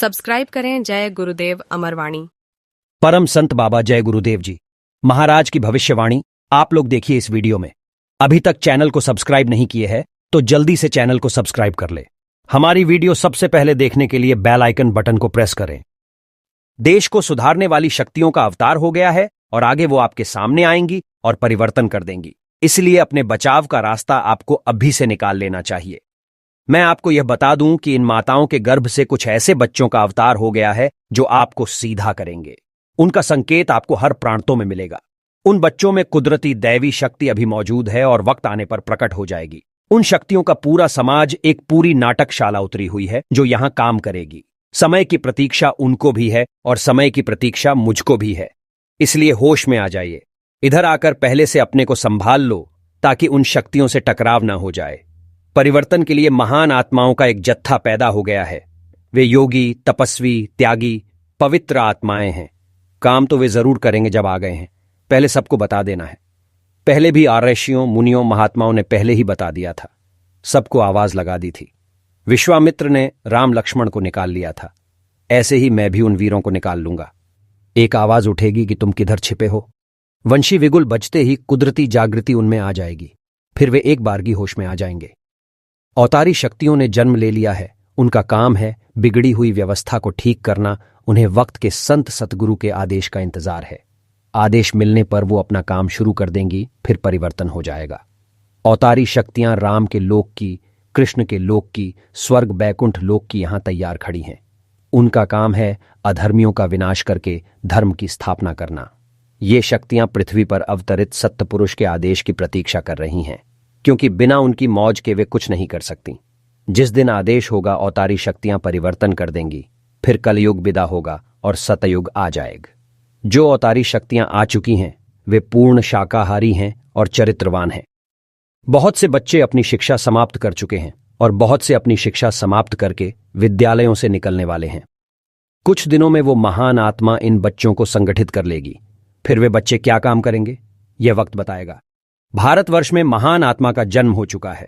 Subscribe करें जय गुरुदेव अमरवाणी। परम संत बाबा जय गुरुदेव जी महाराज की भविष्यवाणी आप लोग देखिए इस वीडियो में। अभी तक चैनल को सब्सक्राइब नहीं किए हैं तो जल्दी से चैनल को सब्सक्राइब कर ले। हमारी वीडियो सबसे पहले देखने के लिए बेल आइकन बटन को प्रेस करें। देश को सुधारने वाली शक्तियों का अवतार हो गया है और आगे वो आपके सामने आएंगी और परिवर्तन कर देंगी। इसलिए अपने बचाव का रास्ता आपको अभी से निकाल लेना चाहिए। मैं आपको यह बता दूं कि इन माताओं के गर्भ से कुछ ऐसे बच्चों का अवतार हो गया है जो आपको सीधा करेंगे। उनका संकेत आपको हर प्रांतों में मिलेगा। उन बच्चों में कुदरती दैवी शक्ति अभी मौजूद है और वक्त आने पर प्रकट हो जाएगी। उन शक्तियों का पूरा समाज एक पूरी नाटकशाला उतरी हुई है जो यहां काम करेगी। समय की प्रतीक्षा उनको भी है और समय की प्रतीक्षा मुझको भी है। इसलिए होश में आ जाइए। इधर आकर पहले से अपने को संभाल लो ताकि उन शक्तियों से टकराव ना हो जाए। परिवर्तन के लिए महान आत्माओं का एक जत्था पैदा हो गया है। वे योगी, तपस्वी, त्यागी, पवित्र आत्माएं हैं। काम तो वे जरूर करेंगे जब आ गए हैं। पहले सबको बता देना है। पहले भी ऋषियों, मुनियों, महात्माओं ने पहले ही बता दिया था। सबको आवाज लगा दी थी। विश्वामित्र ने राम लक्ष्मण को निकाल लिया था। ऐसे ही मैं भी उन वीरों को निकाल लूंगा। एक आवाज उठेगी कि तुम किधर छिपे हो। वंशी विगुल बजते ही कुदरती जागृति उनमें आ जाएगी। फिर वे एक बारगी होश में आ जाएंगे। अवतारी शक्तियों ने जन्म ले लिया है। उनका काम है बिगड़ी हुई व्यवस्था को ठीक करना। उन्हें वक्त के संत सतगुरु के आदेश का इंतजार है। आदेश मिलने पर वो अपना काम शुरू कर देंगी। फिर परिवर्तन हो जाएगा। अवतारी शक्तियां राम के लोक की, कृष्ण के लोक की, स्वर्ग बैकुंठ लोक की यहां तैयार खड़ी हैं। उनका काम है अधर्मियों का विनाश करके धर्म की स्थापना करना। ये शक्तियां पृथ्वी पर अवतरित सत्य पुरुष के आदेश की प्रतीक्षा कर रही हैं, क्योंकि बिना उनकी मौज के वे कुछ नहीं कर सकती। जिस दिन आदेश होगा अवतारी शक्तियां परिवर्तन कर देंगी। फिर कलयुग विदा होगा और सतयुग आ जाएगा। जो अवतारी शक्तियां आ चुकी हैं वे पूर्ण शाकाहारी हैं और चरित्रवान हैं। बहुत से बच्चे अपनी शिक्षा समाप्त कर चुके हैं और बहुत से अपनी शिक्षा समाप्त करके विद्यालयों से निकलने वाले हैं। कुछ दिनों में वो महान आत्मा इन बच्चों को संगठित कर लेगी। फिर वे बच्चे क्या काम करेंगे यह वक्त बताएगा। भारतवर्ष में महान आत्मा का जन्म हो चुका है।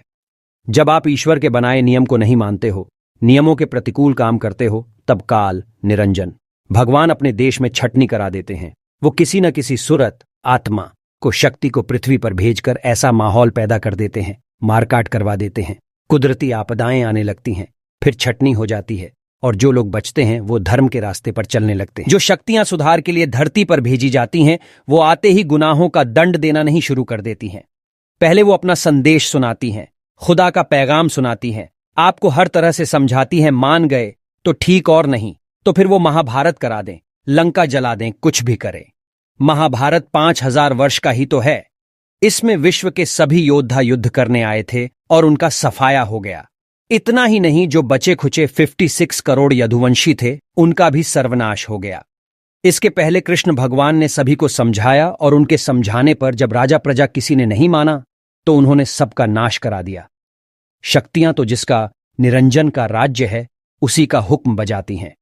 जब आप ईश्वर के बनाए नियम को नहीं मानते हो, नियमों के प्रतिकूल काम करते हो, तब काल, निरंजन, भगवान अपने देश में छटनी करा देते हैं। वो किसी न किसी सुरत आत्मा को, शक्ति को पृथ्वी पर भेजकर ऐसा माहौल पैदा कर देते हैं, मारकाट करवा देते हैं। कुदरती आपदाएं आने लगती हैं। फिर छटनी हो जाती है और जो लोग बचते हैं वो धर्म के रास्ते पर चलने लगते हैं। जो शक्तियां सुधार के लिए धरती पर भेजी जाती हैं वो आते ही गुनाहों का दंड देना नहीं शुरू कर देती हैं। पहले वो अपना संदेश सुनाती हैं, खुदा का पैगाम सुनाती हैं, आपको हर तरह से समझाती हैं। मान गए तो ठीक और नहीं तो फिर वो महाभारत करा दें, लंका जला दें, कुछ भी करें। महाभारत 5000 वर्ष का ही तो है। इसमें विश्व के सभी योद्धा युद्ध करने आए थे और उनका सफाया हो गया। इतना ही नहीं, जो बचे खुचे 56 करोड़ यदुवंशी थे उनका भी सर्वनाश हो गया। इसके पहले कृष्ण भगवान ने सभी को समझाया और उनके समझाने पर जब राजा प्रजा किसी ने नहीं माना तो उन्होंने सबका नाश करा दिया। शक्तियां तो जिसका निरंजन का राज्य है उसी का हुक्म बजाती हैं।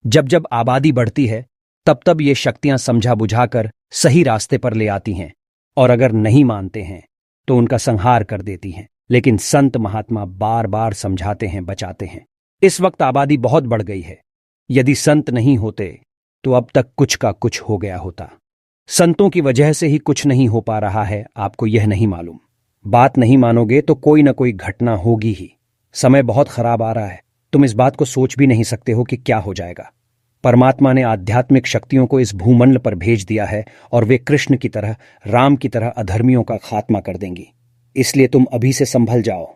जब जब आबादी बढ़ती है तब तब ये शक्तियां समझा बुझाकर सही रास्ते पर ले आती हैं और अगर नहीं मानते हैं तो उनका संहार कर देती हैं। लेकिन संत महात्मा बार बार समझाते हैं, बचाते हैं। इस वक्त आबादी बहुत बढ़ गई है। यदि संत नहीं होते तो अब तक कुछ का कुछ हो गया होता। संतों की वजह से ही कुछ नहीं हो पा रहा है, आपको यह नहीं मालूम। बात नहीं मानोगे तो कोई ना कोई घटना होगी ही। समय बहुत खराब आ रहा है। तुम इस बात को सोच भी नहीं सकते हो कि क्या हो जाएगा। परमात्मा ने आध्यात्मिक शक्तियों को इस भूमंडल पर भेज दिया है और वे कृष्ण की तरह, राम की तरह अधर्मियों का खात्मा कर देंगी। इसलिए तुम अभी से संभल जाओ।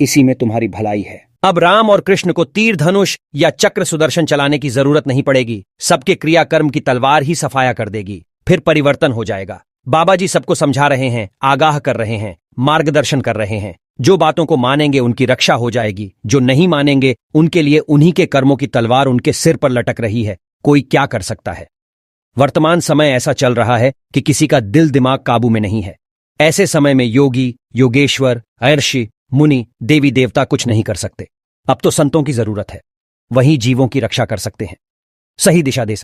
इसी में तुम्हारी भलाई है। अब राम और कृष्ण को तीर धनुष या चक्र सुदर्शन चलाने की जरूरत नहीं पड़ेगी। सबके क्रियाकर्म की तलवार ही सफाया कर देगी। फिर परिवर्तन हो जाएगा। बाबा जी सबको समझा रहे हैं, आगाह कर रहे हैं, मार्गदर्शन कर रहे हैं। जो बातों को मानेंगे उनकी रक्षा हो जाएगी। जो नहीं मानेंगे उनके लिए उन्हीं के कर्मों की तलवार उनके सिर पर लटक रही है। कोई क्या कर सकता है। वर्तमान समय ऐसा चल रहा है कि किसी का दिल दिमाग काबू में नहीं है। ऐसे समय में योगी, योगेश्वर, ऋषि, मुनि, देवी देवता कुछ नहीं कर सकते। अब तो संतों की जरूरत है। वही जीवों की रक्षा कर सकते हैं, सही दिशा दे सकते हैं।